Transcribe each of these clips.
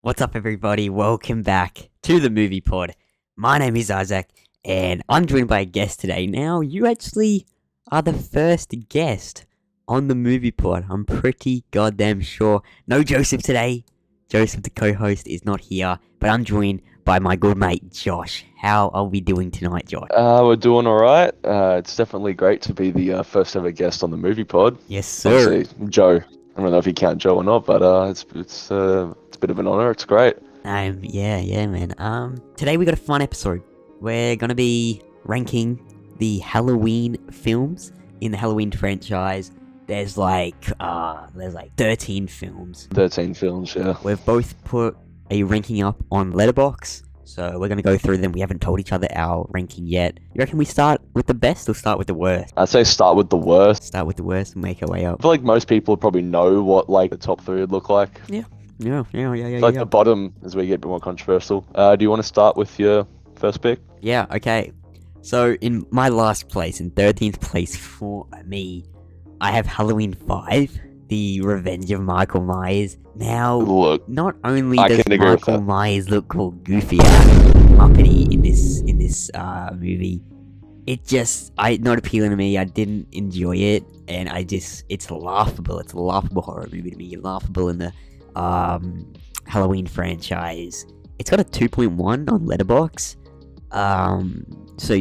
What's up, everybody? Welcome back to the Movie Pod. My name is Isaac, and I'm joined by a guest today. Now, you actually are the first guest on the Movie Pod. I'm pretty goddamn sure. No Joseph today. Joseph, the co-host, is not here, but I'm joined by my good mate, Josh. How are we doing tonight, Josh? We're doing all right. It's definitely great to be the first ever guest on the movie pod. Yes, sir. Obviously, Joe. I don't know if you count Joe or not, but it's a bit of an honor. It's great. Yeah, man. Today we got a fun episode. We're gonna be ranking the Halloween films in the Halloween franchise. There's like 13 films. 13 films, yeah. We've both put a ranking up on Letterboxd, so we're gonna go through them. We haven't told each other our ranking yet. You reckon we start with the best or start with the worst? I'd say start with the worst. Start with the worst and make our way I up. feel like most people probably know what like the top three would look like. Yeah. Like the bottom is where you get a bit more controversial. Do you want to start with your first pick? Yeah, okay. So, in my last place, in 13th place for me, I have Halloween 5, The Revenge of Michael Myers. Now, Look, not only I does can agree with Michael that. Myers look all goofy uppity in this movie, it just, not appealing to me. I didn't enjoy it, and it's laughable. It's a laughable horror movie to me. Laughable in the Halloween franchise. It's got a 2.1 on Letterboxd. So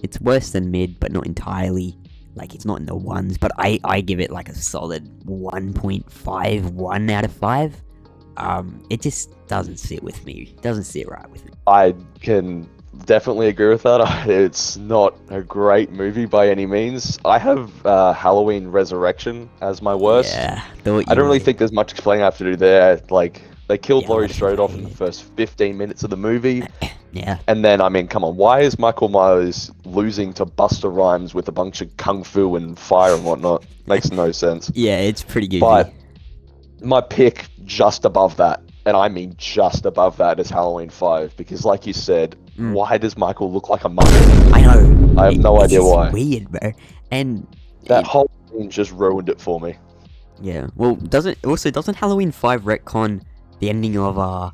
it's worse than mid, but not entirely. Like, it's not in the ones, but I give it like a solid 1.51 out of 5. It just doesn't sit with me. It doesn't sit right with me. I can definitely agree with that. It's not a great movie by any means. I have Halloween Resurrection as my worst. Yeah, I don't really think there's much explaining I have to do there. Like, they killed Yeah, Laurie that's Strode off in right. the first 15 minutes of the movie. Yeah. And then, I mean, come on, why is Michael Myers losing to Busta Rhymes with a bunch of kung fu and fire and whatnot? Makes no sense. Yeah, it's pretty goofy. But my pick just above that, and I mean just above that, is Halloween 5. Because, like you said, why does Michael look like a muppet? I know. I have no idea It's why. weird, bro. And That whole thing just ruined it for me. yeah. Well, doesn't Halloween 5 retcon the ending of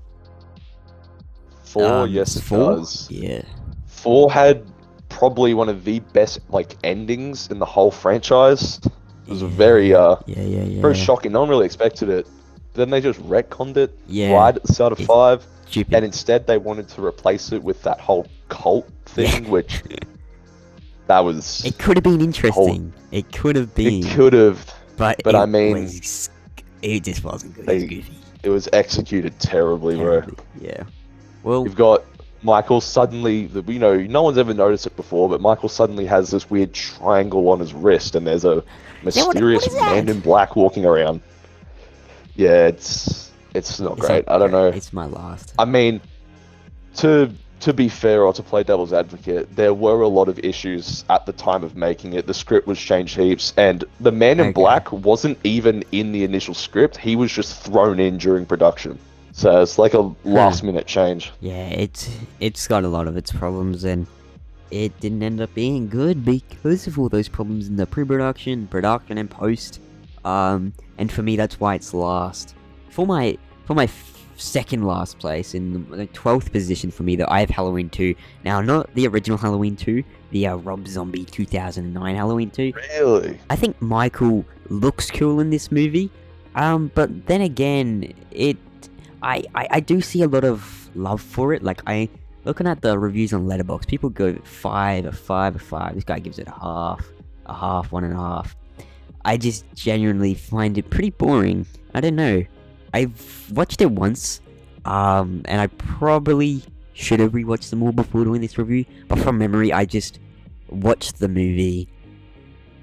4, yes, it 4? does. Yeah. 4 had probably one of the best like endings in the whole franchise. It was very very shocking. No one really expected it. Then they just retconned it right at the start of 5, Stupid. and instead they wanted to replace it with that whole cult thing, which that was. It could have been interesting. It could have been. It could have, but I mean, it just wasn't good. It was goofy. It was executed terribly, bro. Yeah. Well, You've got Michael suddenly, no one's ever noticed it before, but Michael suddenly has this weird triangle on his wrist, and there's a mysterious man in black walking around. Yeah, it's not great. I don't know. It's my last. I mean, to be fair, or to play devil's advocate, there were a lot of issues at the time of making it. The script was changed heaps, and the man in black wasn't even in the initial script. He was just thrown in during production. So it's like a last-minute change. Yeah, it's got a lot of its problems, and it didn't end up being good because of all those problems in the pre-production, production, and post. And for me, that's why it's last. For my second last place, in the 12th position for me, though, I have Halloween 2. Now, not the original Halloween 2, the Rob Zombie 2009 Halloween 2. Really? I think Michael looks cool in this movie, but then again, I do see a lot of love for it. Like, looking at the reviews on Letterboxd, people go 5, a 5, a 5. This guy gives it a half, 1.5. I just genuinely find it pretty boring. I don't know. I've watched it once, and I probably should have rewatched them all before doing this review. But from memory, I just watched the movie,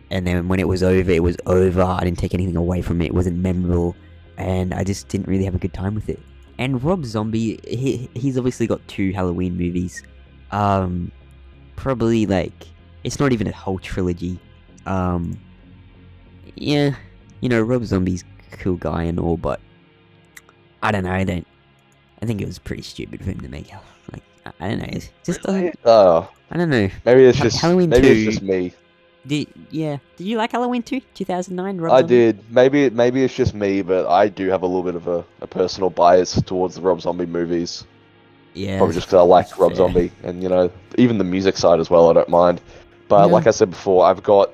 and then when it was over, it was over. I didn't take anything away from it. It wasn't memorable, and I just didn't really have a good time with it. And Rob Zombie, he's obviously got 2 Halloween movies. Probably, like, it's not even a whole trilogy. Yeah, Rob Zombie's a cool guy and all, but I don't know, I think it was pretty stupid for him to make. Like, I don't know, it just doesn't, Oh, I don't know. maybe it's just Halloween maybe 2, it's just me. Did you like Halloween 2? 2009, Rob I Zombie? did. Maybe it's just me, but I do have a little bit of a personal bias towards the Rob Zombie movies. Yeah, Probably just because I that's like Rob fair. Zombie, and even the music side as well. I don't mind. But No. like I said before, I've got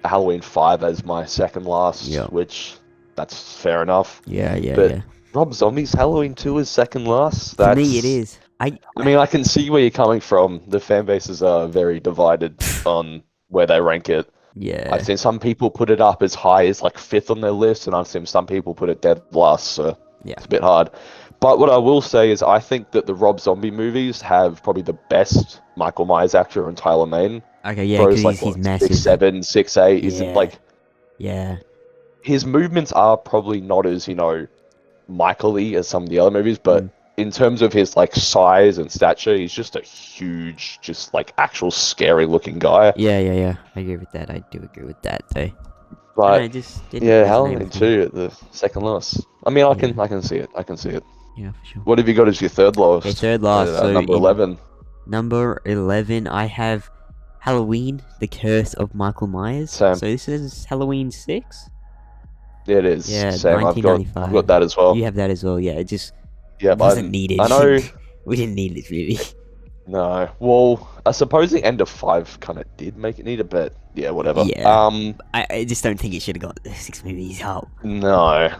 Halloween 5 as my second last, Yeah. which that's fair enough. Yeah. But Rob Zombie's Halloween 2 is second last. For me, it That's. is. I mean, I can see where you're coming from. The fan bases are very divided on where they rank it. I've Yeah. seen some people put it up as high as like fifth on their list, and I've seen some people put it dead last, so Yeah. it's a bit hard. But what I will say is I think that the Rob Zombie movies have probably the best Michael Myers actor in Tyler Mane. Okay, yeah, because Throws like he's what, massive. 6'7", 6'8", isn't Yeah. like Yeah. his movements are probably not as, Michael-y as some of the other movies, but in terms of his like size and stature, he's just a huge, just like actual scary looking guy. Yeah. I agree with that. I do agree with that, though. But It just didn't yeah, resonate Halloween with me. 2 at the second lowest. I mean, I Yeah. can see it. I can see it. Yeah, for sure. What have you got as your third lowest? Okay, third last. So Number in 11. number 11, I have Halloween: The Curse of Michael Myers. Same. So this is Halloween 6. Yeah, it is. Yeah, Same. I've 1995. got that as well. You have that as well. Yeah, it just Yeah, wasn't needed. I know. We didn't need this movie. No. Well, I suppose the end of 5 kind of did make it needed, but yeah, whatever. Yeah. I just don't think it should have got 6 movies out. No.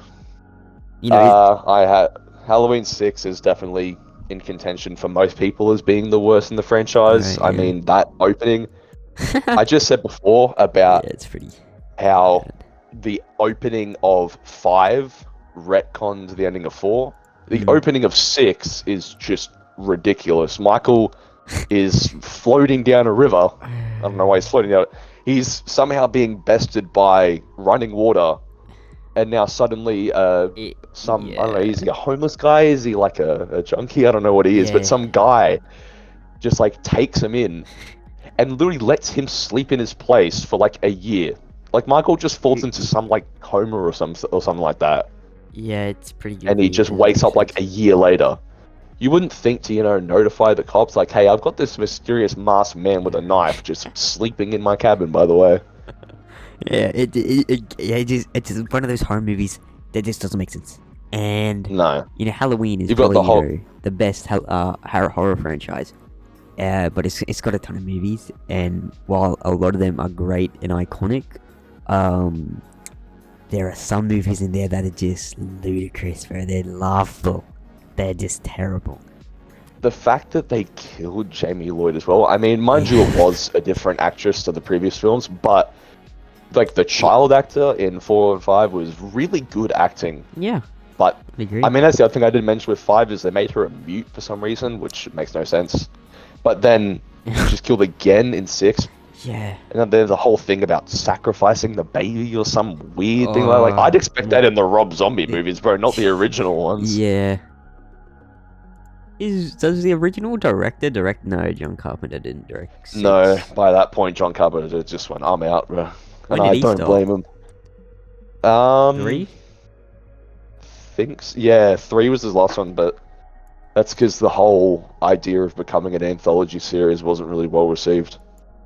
You know, I had Halloween 6 is definitely in contention for most people as being the worst in the franchise. Right, I yeah. mean, that opening. I just said before about yeah, it's pretty. how the opening of 5 retcons the ending of 4. The opening of 6 is just ridiculous. Michael is floating down a river. I don't know why he's floating down. He's somehow being bested by running water, and now suddenly I don't know, is he a homeless guy? Is he like a junkie? I don't know what he is, but some guy just like takes him in and literally lets him sleep in his place for like a year. Like Michael just falls into some like coma or something like that. Yeah, it's pretty good. And he just wakes up like a year later. You wouldn't think to, notify the cops, like, hey, I've got this mysterious masked man with a knife just sleeping in my cabin, by the way. Yeah, it's just one of those horror movies that just doesn't make sense. And No. Halloween is You've got probably the best horror franchise. But it's got a ton of movies, and while a lot of them are great and iconic, there are some movies in there that are just ludicrous, bro. They're laughable. They're just terrible. The fact that they killed Jamie Lloyd as well, I mean, mind you, it was a different actress to the previous films, but like the child actor in 4 and 5 was really good acting. Yeah. But I agree. I mean, that's the other thing I didn't mention with 5 is they made her a mute for some reason, which makes no sense. But then she's killed again in 6. Yeah. And then there's a whole thing about sacrificing the baby or some weird thing like I'd expect that in the Rob Zombie movies, bro, not the original ones. Yeah. Does the original director direct? No, John Carpenter didn't direct 6. No, by that point, John Carpenter just went, I'm out, bro. When And did I he don't stop? blame him. 3? Yeah, 3 was his last one, but that's because the whole idea of becoming an anthology series wasn't really well received.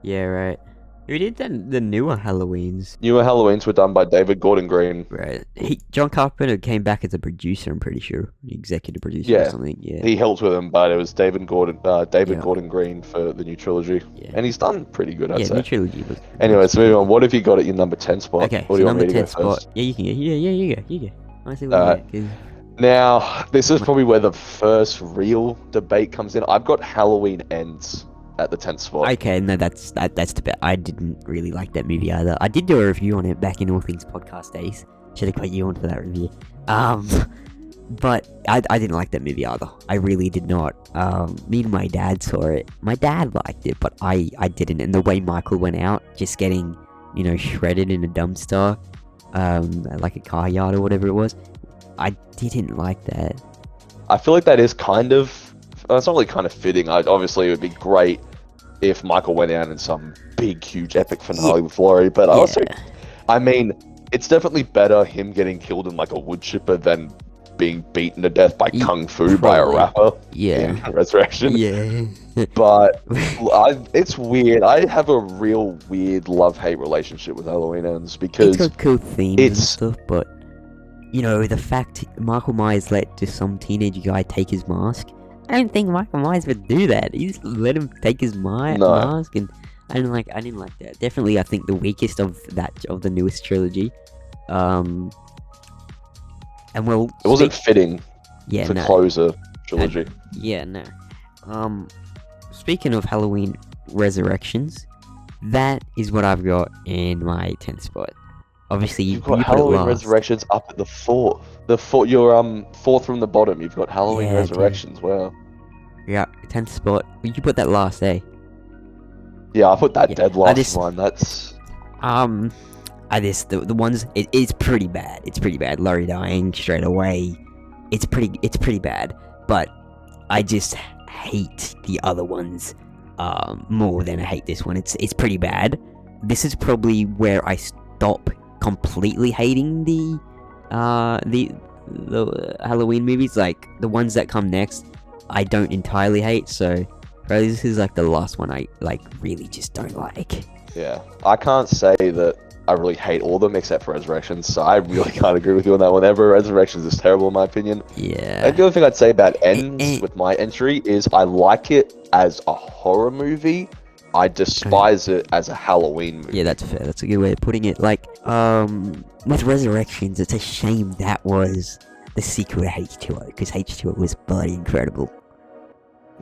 Yeah, right. Who did the newer Halloweens? Newer Halloweens were done by David Gordon Green. Right. John Carpenter came back as a producer, I'm pretty sure. Executive producer or Yeah. something. Yeah. He helped with him, but it was David Gordon Green for the new trilogy. Yeah. And he's done pretty good, I'd Yeah, say. new trilogy was. Anyway, so moving on. What have you got at your number 10 spot? Okay, Or so do you want number me to 10 go spot. first? Yeah, you can go. You go. I want to see what Alright. you get. Now, this is probably where the first real debate comes in. I've got Halloween Ends at the 10th spot. Okay, no, that's the bit. I didn't really like that movie either. I did do a review on it back in All Things Podcast days. Should have put you on for that review. But I didn't like that movie either. I really did not. Me and my dad saw it. My dad liked it, but I didn't. And the way Michael went out, just getting, shredded in a dumpster, like a car yard or whatever it was, I didn't like that. I feel like that is kind of... It's not really kind of fitting. Obviously, it would be great if Michael went out in some big, huge, epic finale with Laurie, but I mean, it's definitely better him getting killed in like a wood chipper than being beaten to death by kung fu by a probably. rapper Yeah. in Resurrection. Yeah. But it's weird. I have a real weird love-hate relationship with Halloween Ends It's because got cool themes and it's stuff, but you know, the fact Michael Myers let just some teenage guy take his mask. I don't think Michael Myers would do that. He just let him take his no. mask, and I didn't like that. Definitely, I think the weakest of the newest trilogy. And well, It wasn't fitting yeah, to no, close a trilogy. yeah, no. Speaking of Halloween Resurrections, that is what I've got in my 10th spot. Obviously, You've got you put it Halloween last. Resurrections up at the fourth. You're fourth from the bottom. You've got Halloween Yeah, Resurrections. Wow. Yeah, 10th spot. You put that last, eh? Yeah, I put that Yeah, dead last one. That's the ones it's pretty bad. It's pretty bad. Laurie dying straight away. It's pretty bad. But I just hate the other ones more than I hate this one. It's pretty bad. This is probably where I stop completely hating the Halloween movies. Like the ones that come next, I don't entirely hate. So probably this is like the last one I like really just don't like. yeah. I can't say that I really hate all of them except for Resurrections. So I really can't agree with you on that one. Ever Resurrections is terrible in my opinion. Yeah. And the other thing I'd say about Ends with my entry is I like it as a horror movie. I despise it as a Halloween movie. Yeah, that's fair. That's a good way of putting it. Like, with Resurrections, it's a shame that was the sequel to H2O, because H2O was bloody incredible.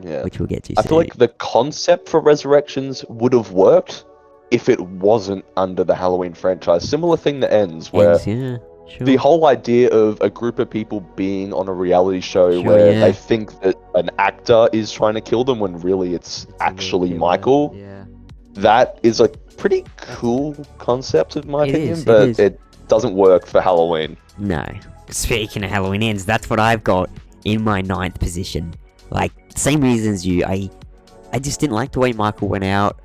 Yeah. Which we'll get to I soon. feel like the concept for Resurrections would have worked if it wasn't under the Halloween franchise. Similar thing that Ends, where yeah, sure. the whole idea of a group of people being on a reality show where they think that an actor is trying to kill them when really it's actually Michael. Yeah. That is a pretty cool concept in my opinion, is, but it doesn't work for Halloween. No. Speaking of Halloween Ends, that's what I've got in my 9th position. Like, same reasons you. I just didn't like the way Michael went out.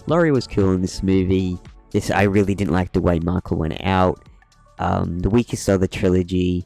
Laurie was cool in this movie. I really didn't like the way Michael went out. The weakest of the trilogy.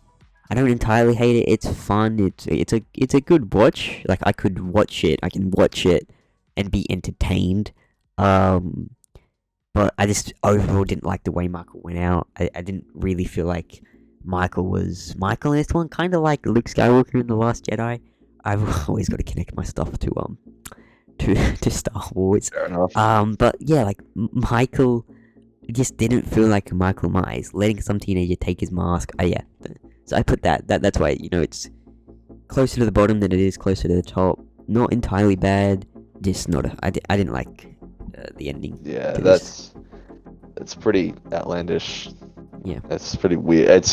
I don't entirely hate it. It's fun. It's a good watch. Like, I could watch it. I can watch it and be entertained. But I just overall didn't like the way Michael went out. I didn't really feel like Michael was Michael in this one. Kind of like Luke Skywalker in The Last Jedi. I've always got to connect my stuff to Star Wars. Fair enough. But yeah, like Michael just didn't feel like Michael Myers letting some teenager take his mask. Yeah. So I put that. That's why it's closer to the bottom than it is closer to the top. Not entirely bad. Just not. I didn't like the ending. Yeah, that's pretty outlandish. Yeah. That's pretty weird.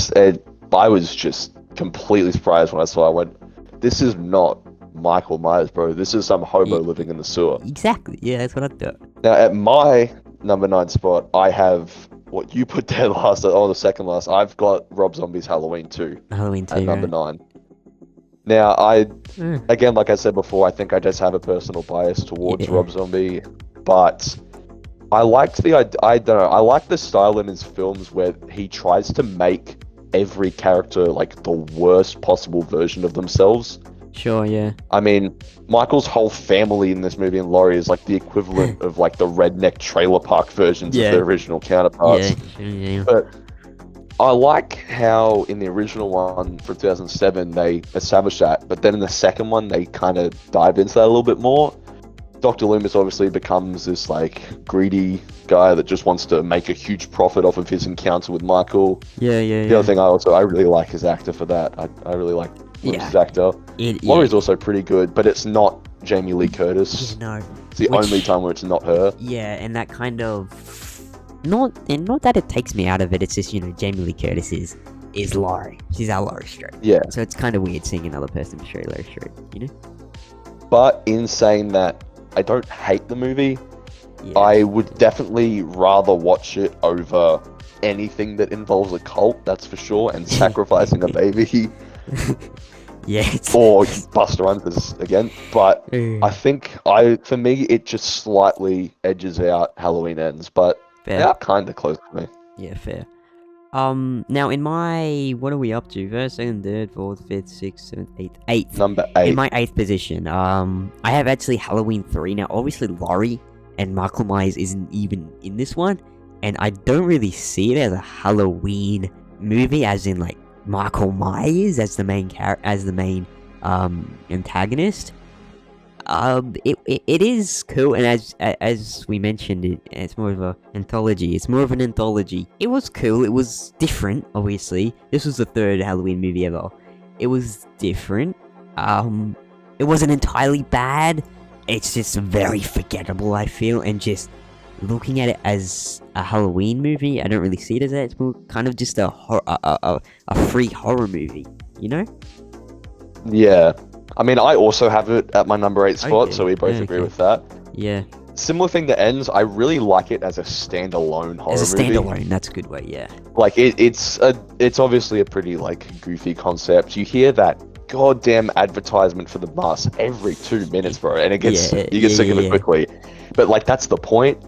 I was just completely surprised when I saw it. I went, this is not Michael Myers, bro. This is some hobo living in the sewer. Exactly. Yeah, that's what I thought. Now, at my number 9 spot, I have what you put there last, or the second last. I've got Rob Zombie's Halloween 2. Halloween 2, at number right? 9. Now, again, like I said before, I think I just have a personal bias towards Rob Zombie, but I liked I don't know, I like the style in his films where he tries to make every character like the worst possible version of themselves. Sure, yeah. I mean, Michael's whole family in this movie and Laurie is like the equivalent of like the redneck trailer park versions of their original counterparts. Yeah. But I like how in the original one from 2007 they established that, but then in the second one they kind of dived into that a little bit more. Dr. Loomis obviously becomes this like greedy guy that just wants to make a huge profit off of his encounter with Michael. Yeah. The other thing I really like his actor for that. I really like Loomis' actor. Laurie's also pretty good, but it's not Jamie Lee Curtis. No. It's the only time where it's not her. Yeah, and that kind of not that it takes me out of it. It's just Jamie Lee Curtis is Laurie. She's our Laurie Strode. Yeah. So it's kind of weird seeing another person portray Laurie Strode. But in saying that, I don't hate the movie. Yeah. I would definitely rather watch it over anything that involves a cult, that's for sure, and sacrificing a baby. Yeah. Or Buster Rhymes again. But I think for me it just slightly edges out Halloween Ends, but they are kind of close to me. Yeah, fair. Now in my, what are we up to? First, second, third, fourth, fifth, sixth, seventh, eighth. Number In 8. my eighth position, I have actually Halloween 3. Now, obviously, Laurie and Michael Myers isn't even in this one, and I don't really see it as a Halloween movie, as in like Michael Myers as the main antagonist. It is cool, and as we mentioned, it's more of a anthology. It's more of an anthology. It was cool. It was different. Obviously, this was the third Halloween movie ever. It was different. It wasn't entirely bad. It's just very forgettable, I feel, and just looking at it as a Halloween movie, I don't really see it as that. It's more kind of just a free horror movie, you know? Yeah. I mean, I also have it at my number 8 spot, Okay. so we both agree with that. Yeah. Similar thing to Ends, I really like it as a standalone horror As a movie. standalone, that's a good way, yeah. Like, it's obviously a pretty, like, goofy concept. You hear that goddamn advertisement for the mask every 2 minutes, bro, and you get sick of it quickly. But, like, that's the point.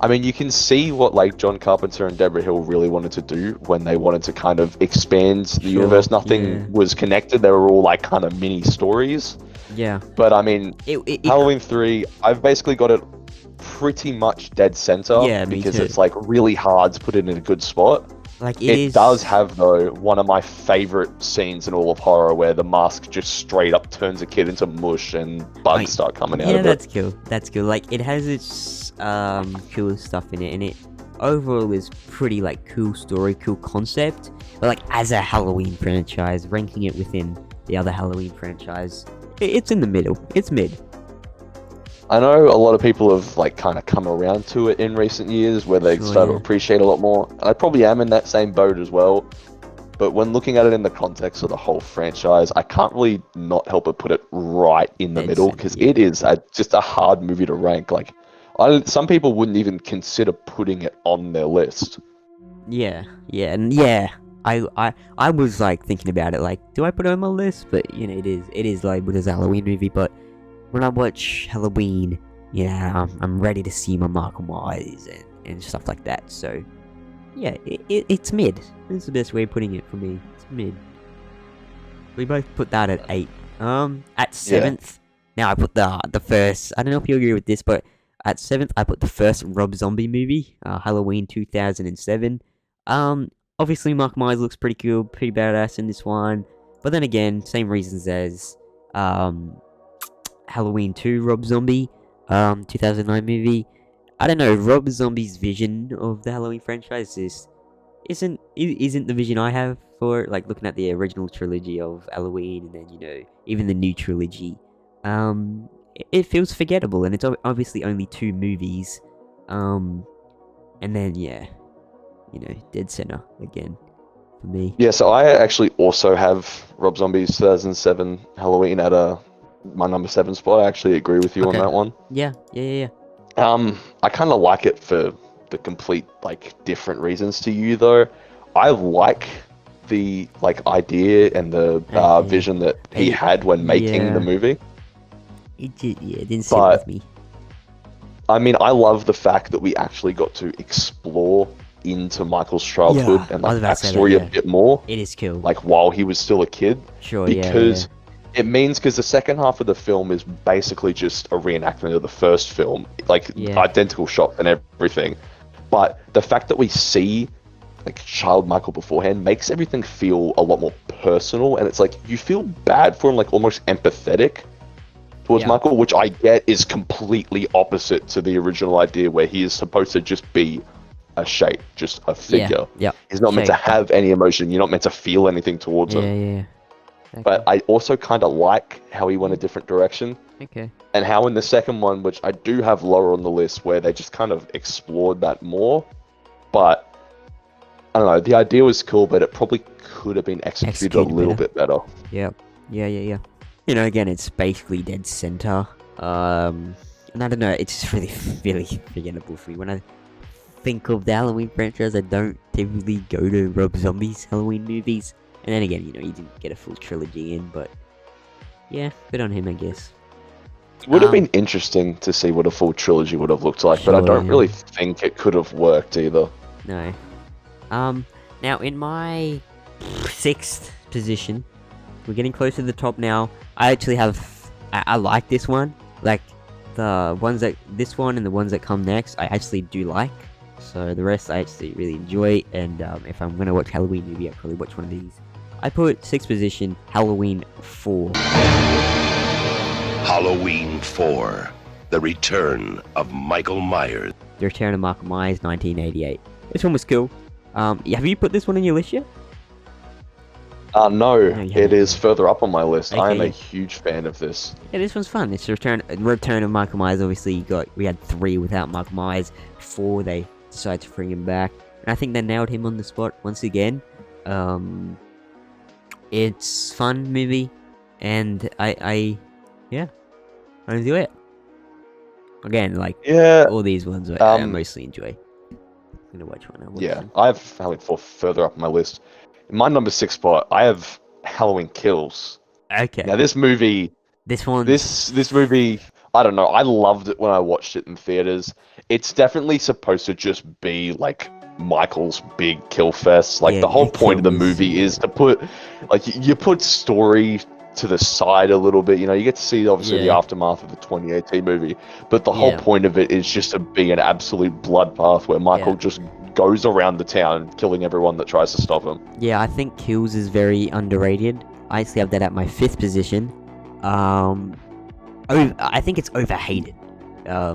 I mean, you can see what, like, John Carpenter and Deborah Hill really wanted to do when they wanted to kind of expand the universe. Nothing was connected. They were all, like, kind of mini stories. Yeah. But, I mean, Halloween 3, I've basically got it pretty much dead center. Yeah, me because too. it's, like, really hard to put it in a good spot. Like, It does have, though, one of my favorite scenes in all of horror where the mask just straight up turns a kid into mush and bugs start coming out of it. Yeah, that's cool. That's cool. Like, it has its cool stuff in it, and it overall is pretty, like, cool story, cool concept. But, like, as a Halloween franchise, ranking it within the other Halloween franchise, it's in the middle. It's mid. I know a lot of people have, like, kind of come around to it in recent years where they start to appreciate a lot more. And I probably am in that same boat as well. But when looking at it in the context of the whole franchise, I can't really not help but put it right in the middle, because it is just a hard movie to rank. Like, some people wouldn't even consider putting it on their list. Yeah, and yeah. I was like thinking about it, like, do I put it on my list? But you know, it is labeled as a Halloween movie. But when I watch Halloween, yeah, I'm ready to see my Michael Myers and stuff like that. So yeah, it's mid. That's the best way of putting it for me. It's mid. We both put that at 8. At 7th, now I put the first. I don't know if you agree with this, but at 7th I put the first Rob Zombie movie, Halloween 2007. Obviously Michael Myers looks pretty cool, pretty badass in this one. But then again, same reasons as Halloween 2 Rob Zombie, 2009 movie. I don't know, Rob Zombie's vision of the Halloween franchise isn't the vision I have for it. Like, looking at the original trilogy of Halloween, and then, you know, even the new trilogy. It feels forgettable, and it's obviously only 2 movies. And then, yeah, you know, dead center again for me. Yeah, so I actually also have Rob Zombie's 2007 Halloween at my number 7 spot. I actually agree with you on that one. Yeah. I kind of like it for the complete, like, different reasons to you, though. I like the, like, idea and the vision that he had when making the movie. It didn't sit with me. I mean, I love the fact that we actually got to explore into Michael's childhood and, like, backstory a bit more. It is cool. Like, while he was still a kid. Sure, because because the second half of the film is basically just a reenactment of the first film, like, identical shots and everything. But the fact that we see, like, child Michael beforehand makes everything feel a lot more personal, and it's like you feel bad for him, like, almost empathetic towards Michael, which I get is completely opposite to the original idea, where he is supposed to just be a shape, just a figure. Yeah. He's not meant to have any emotion. You're not meant to feel anything towards him. Yeah. Okay. But I also kind of like how he went a different direction. Okay. And how in the second one, which I do have lower on the list, where they just kind of explored that more. But I don't know, the idea was cool, but it probably could have been executed a little bit better. Yeah. You know, again, it's basically dead center. And I don't know, it's just really, really forgettable for me. When I think of the Halloween franchise, I don't typically go to Rob Zombie's Halloween movies. And then again, you know, he didn't get a full trilogy in, but yeah, good on him, I guess. It would have been interesting to see what a full trilogy would have looked like, but I don't really think it could have worked either. No. Now, in my 6th position, we're getting close to the top now. I actually have, I like this one. Like, the ones that, this one and the ones that come next, I actually do like. So the rest I actually really enjoy, and if I'm gonna watch Halloween movie, I'll probably watch one of these. I put 6th position, Halloween 4. Halloween 4, The Return of Michael Myers. The Return of Michael Myers, 1988. This one was cool. Have you put this one on your list yet? No, you it haven't. is further up on my list. Okay, I am a yeah. huge fan of this. Yeah, this one's fun. It's the Return of Michael Myers. Obviously, we had 3 without Michael Myers. 4, they decided to bring him back, and I think they nailed him on the spot once again. It's fun movie, and I enjoy it. Again, like Yeah, all these ones, I mostly enjoy. I'm gonna watch one. yeah. I have Halloween 4 further up on my list. In my number 6 spot, I have Halloween Kills. Okay. Now this movie, This one. this movie, I don't know. I loved it when I watched it in theaters. It's definitely supposed to just be like Michael's big kill fest. Like Yeah, the whole the point of the kills, movie is to put, like, you put story to the side a little bit. You know, you get to see obviously the Yeah. aftermath of the 2018 movie, but the whole Yeah. point of it is just to be an absolute bloodbath where Michael Yeah. just goes around the town killing everyone that tries to stop him. Yeah, I think Kills is very underrated. I actually have that at my 5th position. I think it's overhated. A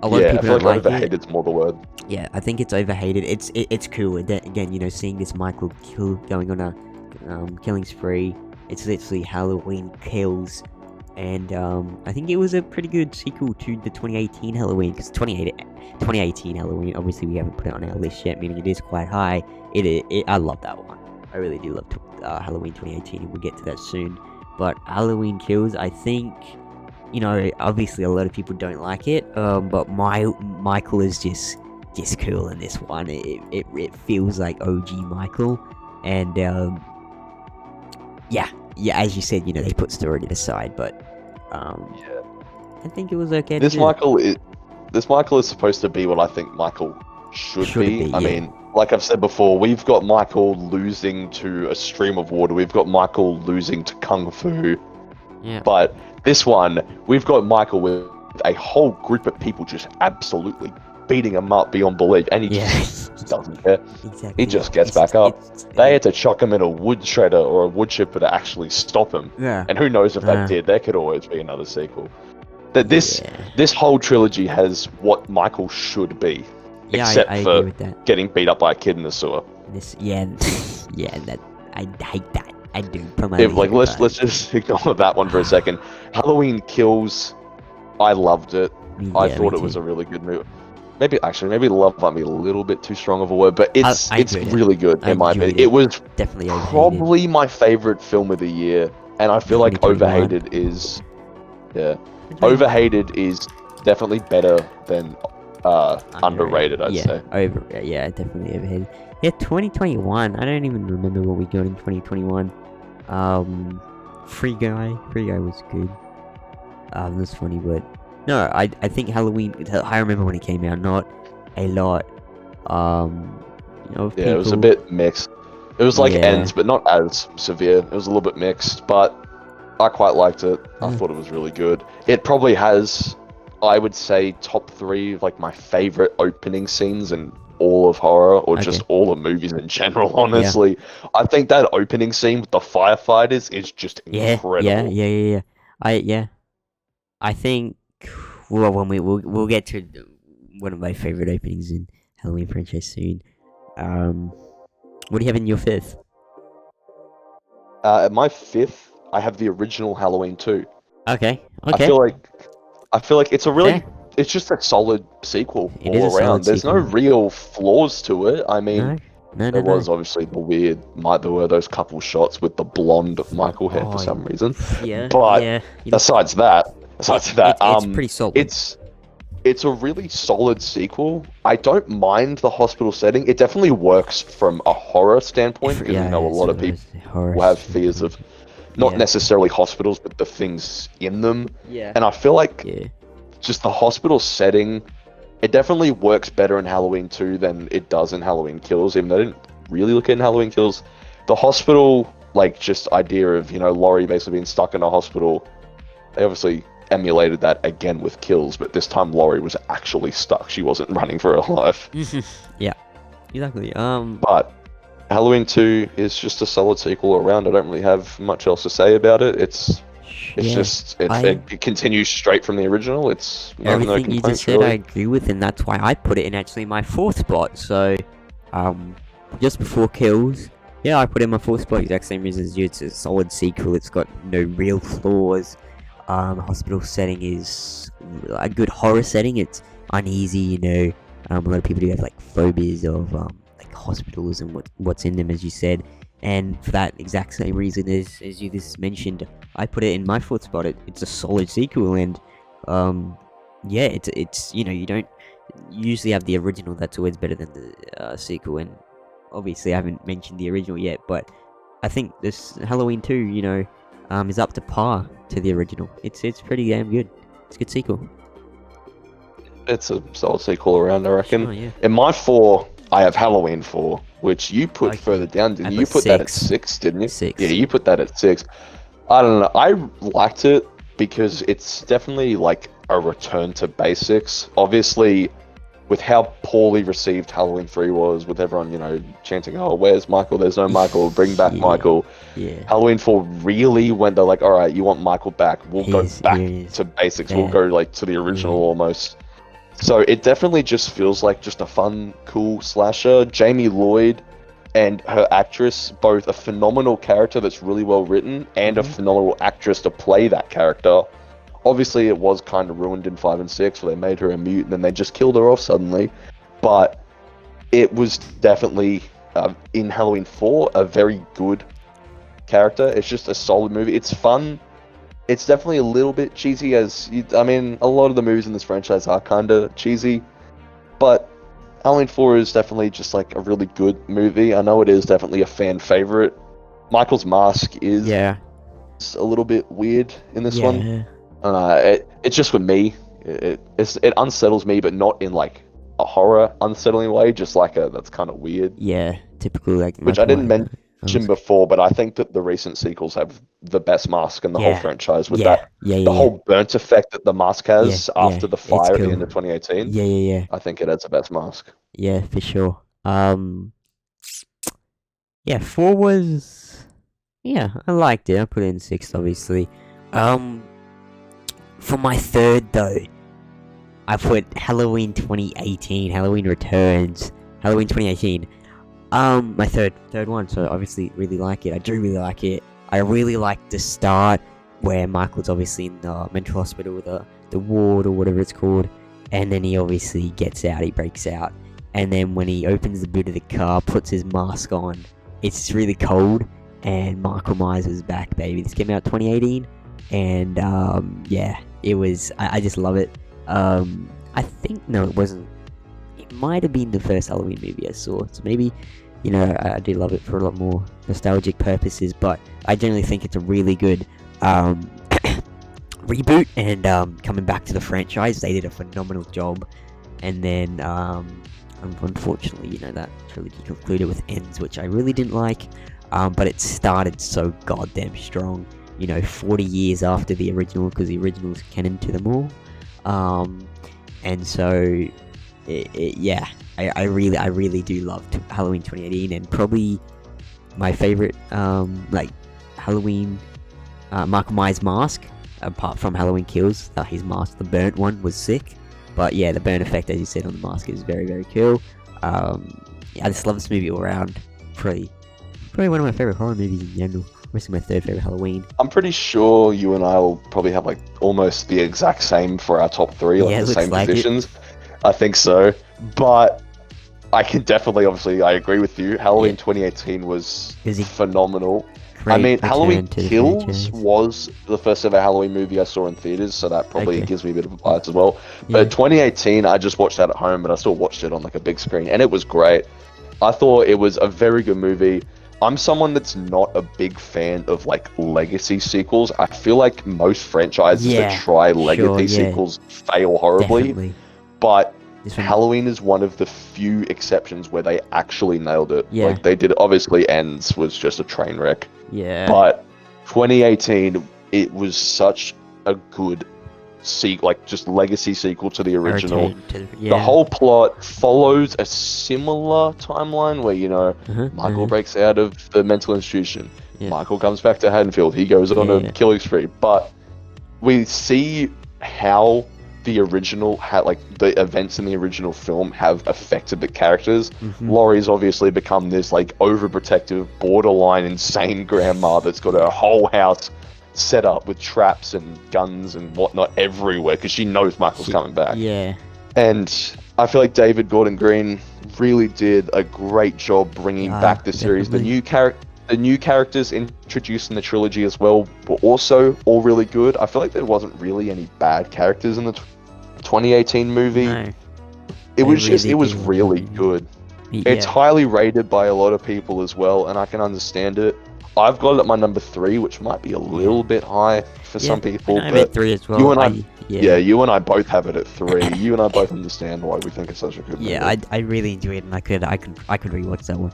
lot Yeah, of I people feel don't like like it. overhated's more the word. Yeah, I think it's overhated. It's cool. And then, again, you know, seeing this Michael kill going on a killing spree. It's literally Halloween Kills, and I think it was a pretty good sequel to the 2018 Halloween. Because 2018 Halloween, obviously we haven't put it on our list yet, meaning it is quite high. I love that one. I really do love Halloween 2018, and we'll get to that soon. But Halloween Kills, I think, you know, obviously a lot of people don't like it, but Michael is just cool in this one. It feels like OG Michael, and yeah, as you said, you know, they put story to the side, but Yeah. I think it was okay. This Michael is supposed to be what I think Michael should be. I yeah. mean, like I've said before, we've got Michael losing to a stream of water. We've got Michael losing to Kung Fu. Yeah. But this one, we've got Michael with a whole group of people just absolutely beating him up beyond belief, and he just doesn't care. Exactly. He just gets back up. They had to chuck him in a wood shredder or a wood chipper to actually stop him. Yeah. And who knows if they did? There could always be another sequel. This whole trilogy has what Michael should be, except I for agree with that. getting beat up by a kid in the sewer. That I hate that. I do. Let's just ignore that one for a second. Halloween Kills, I loved it. I thought it was a really good movie. Maybe love might be a little bit too strong of a word, but it's really good in my opinion. It was definitely probably my favorite film of the year, and I feel like 2021. Overhated is definitely better than underrated. I'd say. Definitely overhated. Yeah, 2021. I don't even remember what we got in 2021. Free Guy was good. That's funny, but no, I think Halloween. I remember when it came out. Not a lot. You know, it was a bit mixed. It was like ends, but not as severe. It was a little bit mixed, but I quite liked it. I thought it was really good. It probably has, I would say, top 3 of like my favorite opening scenes in all of horror, or just all the movies in general. Honestly, I think that opening scene with the firefighters is just incredible. I think when we'll get to one of my favorite openings in Halloween franchise soon. What do you have in your 5th? At my 5th, I have the original Halloween 2. Okay. I feel like it's a really, it's just a solid sequel all around. There's no real flaws to it. I mean, there was obviously there were those couple shots with the blonde Michael hair for some reason. Yeah. But besides that, it's pretty solid. It's a really solid sequel. I don't mind the hospital setting. It definitely works from a horror standpoint, because you know a lot of people will have fears of not necessarily hospitals, but the things in them. Yeah. And I feel like just the hospital setting, it definitely works better in Halloween 2 than it does in Halloween Kills, even though they didn't really look at in Halloween Kills. The hospital, like, just idea of, Laurie basically being stuck in a hospital. They obviously emulated that again with Kills, but this time Laurie was actually stuck. She wasn't running for her life. Yeah, exactly. But Halloween 2 is just a solid sequel around. I don't really have much else to say about it. It continues straight from the original. It's everything you just said, really. I agree with, and that's why I put it in actually my 4th spot. So, just before Kills, yeah, I put it in my 4th spot. Exact same reason as you. It's a solid sequel. It's got no real flaws. Hospital setting is a good horror setting. It's uneasy, a lot of people do have like phobias of like hospitals and what's in them, as you said. And for that exact same reason as you just mentioned, I put it in my 4th spot. It's a solid sequel, and yeah, it's you don't usually have the original. That's always better than the sequel. And obviously, I haven't mentioned the original yet, but I think this Halloween 2, is up to par to the original. It's pretty damn good. It's a good sequel. It's a solid sequel around, I reckon. Sure, yeah. In my 4, I have Halloween 4, which you put further down, didn't you? You put that at 6, didn't you? 6. Yeah, you put that at 6. I don't know. I liked it because it's definitely like a return to basics. Obviously, with how poorly received Halloween 3 was, with everyone, chanting, "Oh, where's Michael? There's no Michael. Bring back Michael." Yeah. Halloween 4 really went, they're like, "All right, you want Michael back? We'll go back to basics. We'll go like to the original almost." So it definitely just feels like just a fun, cool slasher. Jamie Lloyd and her actress, both a phenomenal character that's really well written and a phenomenal actress to play that character. Obviously, it was kind of ruined in 5 and 6, where they made her a mutant and they just killed her off suddenly. But it was definitely, in Halloween 4, a very good character. It's just a solid movie. It's fun. It's definitely a little bit cheesy, a lot of the movies in this franchise are kind of cheesy. But Halloween 4 is definitely just like a really good movie. I know it is definitely a fan favorite. Michael's mask is a little bit weird in this one. It's just with me. It unsettles me, but not in like a horror unsettling way. Just like that's kind of weird. Yeah, typical like. Which I didn't mention before, but I think that the recent sequels have the best mask in the whole franchise. With the whole burnt effect that the mask has after the fire at the end of 2018. Yeah. I think it has the best mask. Yeah, for sure. 4 was. Yeah, I liked it. I put it in 6, obviously. For my 3rd though, I put Halloween 2018. Halloween Returns. Halloween 2018. My third one. So obviously, really like it. I do really like it. I really like the start where Michael's obviously in the mental hospital with the ward or whatever it's called, and then he obviously gets out. He breaks out, and then when he opens the boot of the car, puts his mask on. It's really cold, and Michael Myers is back, baby. This came out 2018, and it was. I just love it. I think no, it wasn't. It might have been the first Halloween movie I saw, so maybe. I do love it for a lot more nostalgic purposes, but I generally think it's a really good reboot, and coming back to the franchise, they did a phenomenal job. And then, unfortunately, that trilogy concluded with ends, which I really didn't like, but it started so goddamn strong, 40 years after the original, because the original's canon to them all, and so, I really do love Halloween 2018, and probably my favorite, Halloween, Michael Myers mask, apart from Halloween Kills. His mask, the burnt one, was sick, but yeah, the burn effect, as you said, on the mask is very, very cool. I just love this movie all around. Probably one of my favorite horror movies in general. Obviously my 3rd favorite Halloween. I'm pretty sure you and I will probably have like almost the exact same for our top 3, like the same positions. I think so, but I can definitely, obviously, I agree with you. Halloween 2018 was phenomenal. Halloween Kills was the first ever Halloween movie I saw in theaters, so that probably gives me a bit of a bias as well. But 2018, I just watched that at home, but I still watched it on like a big screen, and it was great. I thought it was a very good movie. I'm someone that's not a big fan of like legacy sequels. I feel like most franchises that try legacy sequels fail horribly. Definitely. But This one, Halloween is one of the few exceptions where they actually nailed it. Yeah. Like they did. Obviously, Ends was just a train wreck. yeah. But 2018, it was such a good like just legacy sequel to the original. The whole plot follows a similar timeline where, Michael breaks out of the mental institution. Yeah. Michael comes back to Haddonfield. He goes on a killing spree. But we see how the original the events in the original film have affected the characters. Laurie's obviously become this like overprotective, borderline insane grandma that's got her whole house set up with traps and guns and whatnot everywhere because she knows Michael's coming back. Yeah. And I feel like David Gordon Green really did a great job bringing back the series. Definitely. The new characters introduced in the trilogy as well were also all really good. I feel like there wasn't really any bad characters in the 2018 movie. No. It was really good. Yeah. It's highly rated by a lot of people as well, and I can understand it. I've got it at my number 3, which might be a little bit high for some people. I'm at 3 as well. You and I, you and I both have it at 3. You and I both understand why we think it's such a good movie. Yeah, I really enjoy it, and I could rewatch that one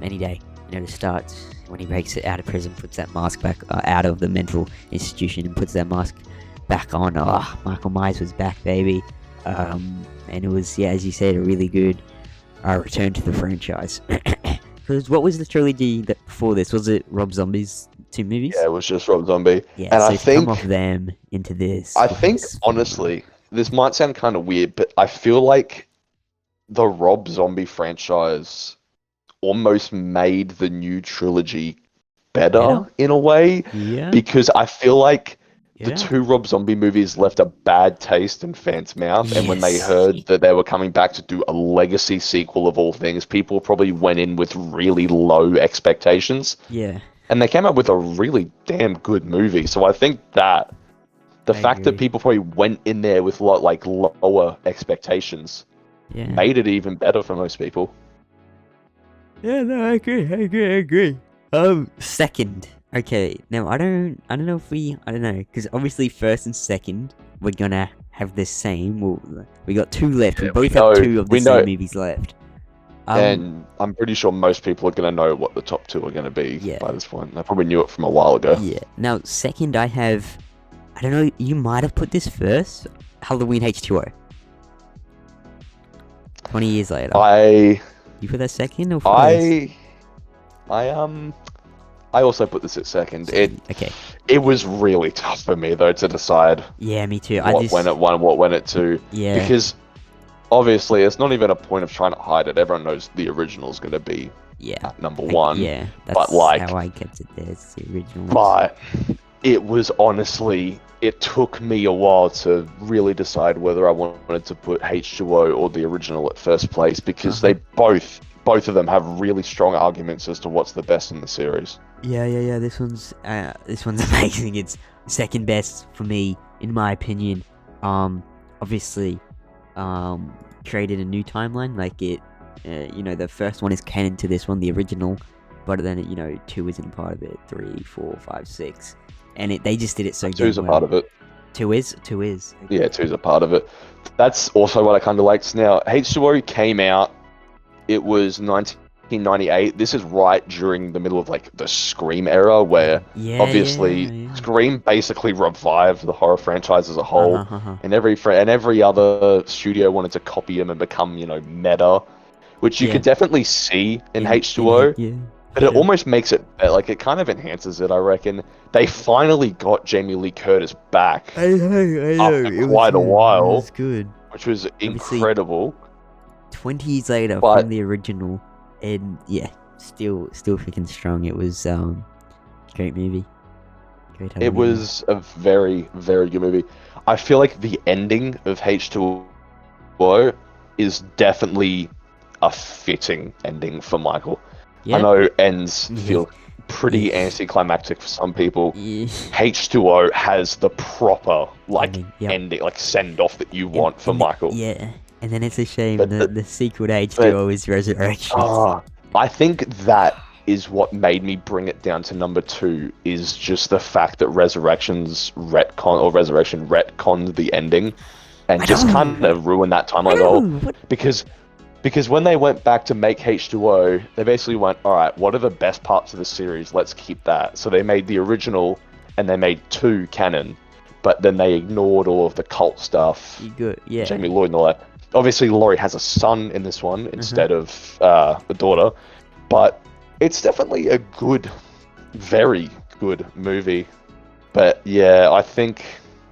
any day. To start when he breaks it out of prison, puts that mask back out of the mental institution, and puts that mask back on. Oh, Michael Myers was back, baby. And it was, as you said, a really good return to the franchise. Because what was the trilogy that before this? Was it Rob Zombie's 2 movies? Yeah, it was just Rob Zombie. Yeah, and so I think come off them into this. I think honestly, this might sound kind of weird, but I feel like the Rob Zombie franchise almost made the new trilogy better in a way. Yeah. Because I feel like the Yeah. 2 Rob Zombie movies left a bad taste in fans' mouth, and when they heard that they were coming back to do a legacy sequel of all things, people probably went in with really low expectations. Yeah. And they came up with a really damn good movie. So I think that the fact that people probably went in there with lower expectations made it even better for most people. Yeah, no, I agree. Second. Okay, now I don't know if I don't know, because obviously first and second, we're gonna have the same, we got 2 left, we both have 2 of the same movies left. And I'm pretty sure most people are going to know what the top 2 are going to be by this point. They probably knew it from a while ago. Yeah, now second I don't know, you might have put this first, Halloween H2O. 20 years later. You put that second or first? I also put this at second. Okay. It was really tough for me though to decide. Yeah, me too. What went at 1, what went at 2. Yeah. Because obviously it's not even a point of trying to hide it. Everyone knows the original is going to be at number 1. Yeah, that's how I kept it there. It's the original. But it was honestly, it took me a while to really decide whether I wanted to put H2O or the original at first place, because they both of them have really strong arguments as to what's the best in the series. Yeah. This one's amazing. It's second best for me, in my opinion. Obviously, created a new timeline. Like it, the first one is canon to this one, the original, but then 2 isn't part of it. 3, 4, 5, 6, and they just did it so good. 2's a part of it. 2 is. Yeah, 2's a part of it. That's also what I kind of liked. Now, H2O came out. It was 1998. This is right during the middle of the Scream era, where obviously Scream basically revived the horror franchise as a whole, and every other studio wanted to copy them and become meta, which you could definitely see in H2O. But it almost makes it it kind of enhances it. I reckon they finally got Jamie Lee Curtis back I know. after quite a while. It was good, which was incredible. 20 years later from the original, and still freaking strong. It was great movie. It was a very, very good movie. I feel like the ending of H2O is definitely a fitting ending for Michael. I know ends feel pretty anticlimactic for some people. H2O has the proper ending, send off that you want for Michael. Yeah. And then it's a shame the sequel to H2O is Resurrection. I think that is what made me bring it down to number 2, is just the fact that Resurrection retconned the ending. and I just know. kind of ruin that timeline as No, well. what- Because when they went back to make H2O, they basically went, all right, what are the best parts of the series? Let's keep that. So they made the original, and they made 2 canon, but then they ignored all of the cult stuff. You good? Yeah. Jamie Lloyd and all that. Obviously, Laurie has a son in this one instead of a daughter, but it's definitely a good, very good movie. But yeah, I think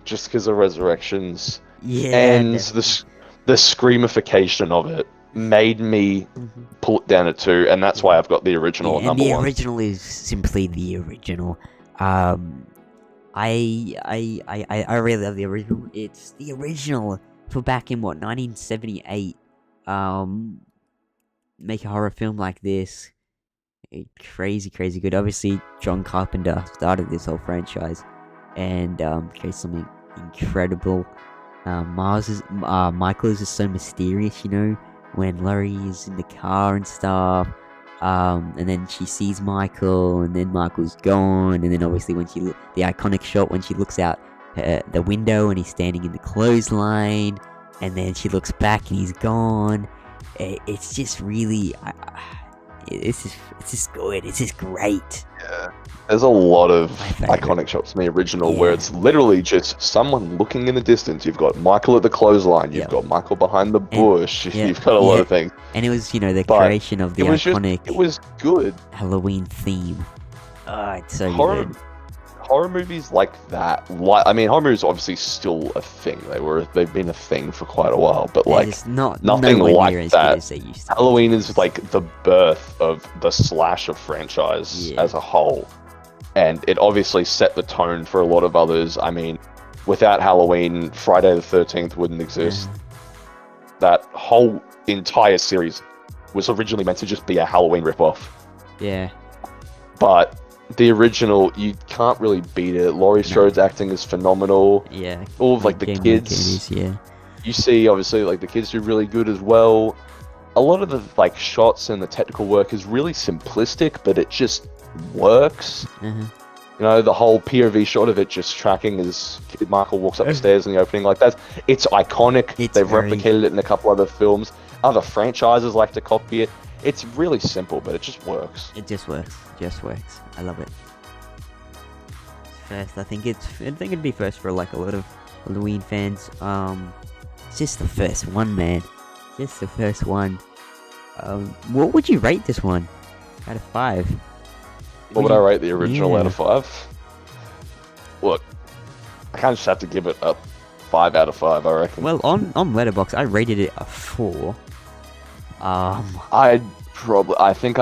just because of Resurrections Yeah. and definitely. the screamification of it made me Mhm. pull it down at 2, and that's why I've got the original Yeah, at and number the 1. original is simply the original. I really love the original. It's the original for back in 1978. Make a horror film like this. Crazy, crazy good. Obviously, John Carpenter started this whole franchise and created something incredible. Michael is just so mysterious, when Laurie is in the car and stuff. And then she sees Michael, and then Michael's gone, and then obviously the iconic shot when she looks out the window and he's standing in the clothesline, and then she looks back and he's gone. It's just really, it's just good. It's just great. Yeah. There's a lot of My favorite. iconic shots in the original where Yeah. it's literally just someone looking in the distance. You've got Michael at the clothesline. You've Yep. got Michael behind the bush. yeah, You've got a lot of things. And it was, the But creation of the It was iconic it was good. Halloween theme. Oh, it's so Horror good. horror movies like that. I mean, horror movies are obviously still a thing. They've been a thing for quite a while. But They're like just not nothing nowhere like near as that. good as they used to. Halloween is like the birth of the slasher franchise Yeah. as a whole. And it obviously set the tone for a lot of others. I mean, without Halloween, Friday the 13th wouldn't exist. That whole entire series was originally meant to just be a Halloween ripoff. Yeah. But the original, you can't really beat it. Laurie Strode's acting is phenomenal. Yeah. All of like the Game kids, Candies, yeah. you see obviously like the kids do really good as well. A lot of the like shots and the technical work is really simplistic, but it just works. The whole POV shot of it just tracking as Kid Michael walks up the stairs in the opening, like it's iconic. It's They've very- replicated it in a couple other films. Other franchises like to copy it. It's really simple, but it just works. It just works. Just works. I love it. First, I think it'd be first for like a lot of Halloween fans. It's just the first one, man. Just the first one. What would you rate this one out of 5? What would I rate the original Yeah. out of 5? Look, I kind of just have to give it a 5 out of 5, I reckon. Well, on Letterboxd, I rated it a 4. I think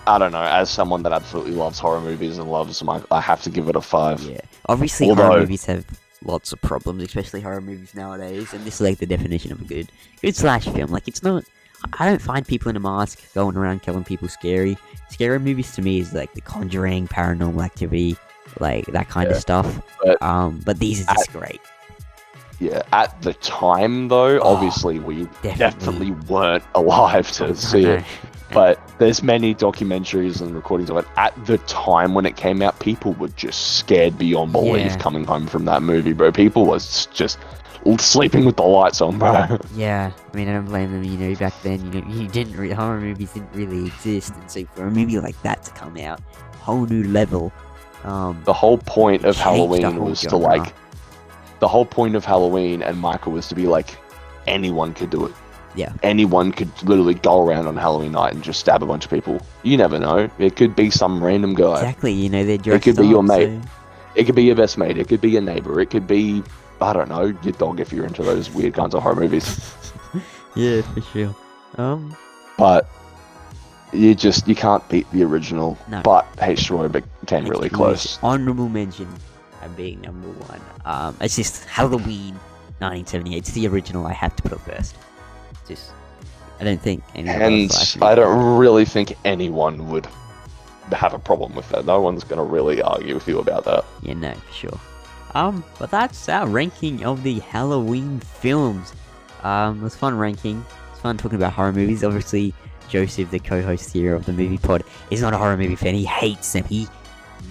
I don't know, as someone that absolutely loves horror movies and loves them, I have to give it a 5. Yeah. Obviously, Although- horror movies have lots of problems, especially horror movies nowadays, and this is like the definition of a good slash film. Like, it's not. I don't find people in a mask going around killing people scary. Scary movies to me is like The Conjuring, Paranormal Activity, like that kind of stuff. But these are just great. Yeah, at the time though, obviously we definitely weren't alive to see it. But there's many documentaries and recordings of it. At the time when it came out, people were just scared beyond belief Yeah. coming home from that movie, bro. People was just sleeping with the lights on, bro. Yeah, I mean, I don't blame them. Back then, horror movies didn't really exist, and so for a movie like that to come out, whole new level. The whole point of changed the Halloween whole was to genre. like, the whole point of Halloween and Michael was to be like, anyone could do it. Yeah. Anyone could literally go around on Halloween night and just stab a bunch of people. You never know. It could be some random guy. Exactly, they're dressed could be your up, mate. so- It could be your best mate. It could be your neighbor. It could be, I don't know, your dog if you're into those weird kinds of horror movies. Yeah, for sure. But you can't beat the original. No. But H2O came really close. Honorable mention of being number 1. It's just Halloween 1978. It's the original. I have to put it first. I don't think anyone And else I don't really think anyone would have a problem with that. No one's going to really argue with you about that. Yeah, no, for sure. But that's our ranking of the Halloween films. It was fun ranking. It's fun talking about horror movies. Obviously, Joseph, the co-host here of the Movie Pod, is not a horror movie fan. He hates them. He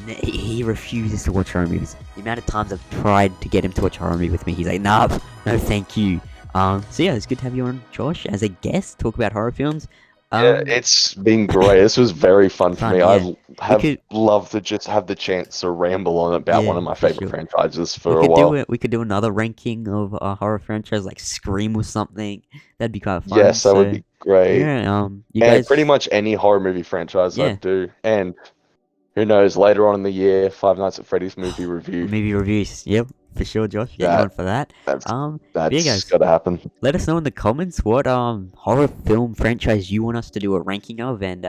he refuses to watch horror movies. The amount of times I've tried to get him to watch horror movie with me, he's like, nah, no, thank you. So yeah, it's good to have you on, Josh, as a guest, talk about horror films. Yeah, it's been great. This was very fun for me. Yeah. I have loved to just have the chance to ramble on about one of my favorite franchises for a while. We could do another ranking of a horror franchise like Scream or something. That'd be quite fun. Yes, that would be great. Yeah, you and guys, pretty much any horror movie franchise I do. And who knows, later on in the year, Five Nights at Freddy's movie review. Movie reviews, yep, for sure, Josh. Get you on for that. That's guys, gotta happen. Let us know in the comments what horror film franchise you want us to do a ranking of, and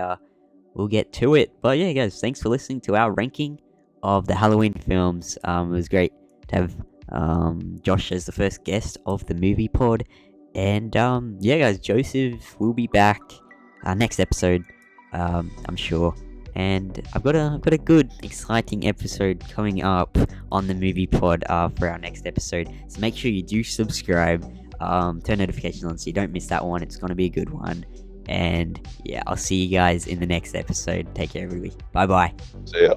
we'll get to it. But yeah, guys, thanks for listening to our ranking of the Halloween films. It was great to have Josh as the first guest of the movie pod. And yeah, guys, Joseph will be back next episode, I'm sure. And I've got a good, exciting episode coming up on the movie pod for our next episode. So make sure you do subscribe, turn notifications on so you don't miss that one. It's gonna be a good one. And yeah, I'll see you guys in the next episode. Take care, everybody. Bye bye. See ya.